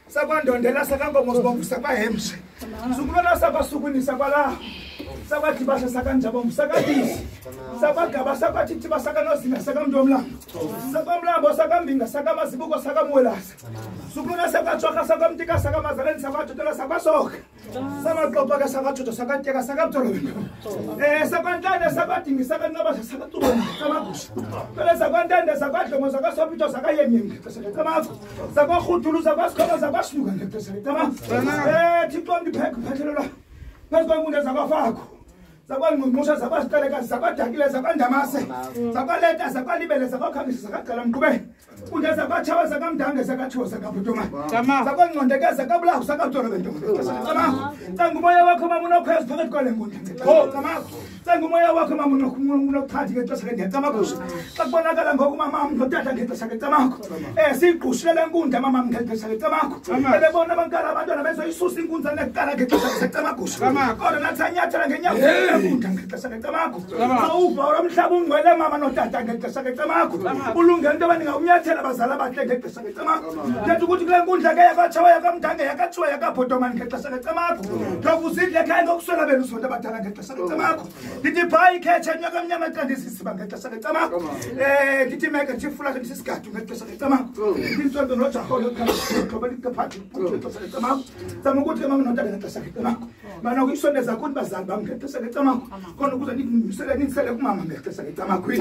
Sakwandondela sakangomo sibomvu sakwahemshe. Sukulona sabasukunisa kwala. Sakwathi basha sakanjabo sakabisi. Sakwagaba sakwathi thiba sakanozinga sakamntomla. Sakamlambo sakambinga sakamasibuko sakamwelasa. Sukulona sakatshwaka sakamtika sakamazaleni sakwathotola sakwasoka. Samaxoxa ke sakathoto sakatyeka sakamtolobeni. Sakwantande sakwadingi sakanqaba sakatubona samagusha. Phela sakwantande sakwadlomo sakasopito sakayemyenge sakamafo. Sakwahudulu sakwasikhola sakwashluka ngexesha lekamafo. Thixo ndipheke phathelelwa. Phezu kwenkundla zakwafakho. Sakwangqungqusha zakwasiqeleka zakwadakile zakwandamase. Sakwaleta sakwalibele sakwakhangisa sakagala mqubeni. Kundla zakwatshawa sakamdange sakathiwa sakabhutuma. Sakwangqondekeza sakabulawo sakatolo bentombi. Cangumoya wakho mama unokhweza phakathi kwale nkundla. Cangumoya wakho mama unochathi ngexesha ngecamakusha. Sakubonakala ngoku mama notata ngexesha ngecamakho. Siqhushile le nkundla mama ngexesha ngecamakho. Bebona abankala abantwana bezoyisusa inkunza nekuqala ngexesha ngecamakusha. Kodwa nathi anyathela ngenyawo nkundla ngexesha ngecamakho. Sawuva olomhlaba ungcwele mama notata ngexesha ngecamakho. Ulungele into abaninga umnyathela abazali abahle ngexesha ngecamakho. Ntetha ukuthi kule nkundla ke yakwatshawa yakamdange yakathiwa yakabhotomani ngexesha ngecamakho. Lokhu usidle ekhaya ngokuswela benu sonto abadala ngexesha ngecamakho. Ndithi bhayi ikhethe enyaka emnyama eqandisisiba ngexesha ngecamakho. Ndithi meke ndifula ndisisigadu ngexesha ngecamakho. Ndintsonto nojaholo xhoba likaphathi ngexesha ngecamakho. Zama ukuthi mama notata ngexesha ngecamakho. Mana ukuyisondeza kuthi bazali bami ngexesha ngecamakho. Khona ukuze ninisele kumama ngexesha ngecamakho.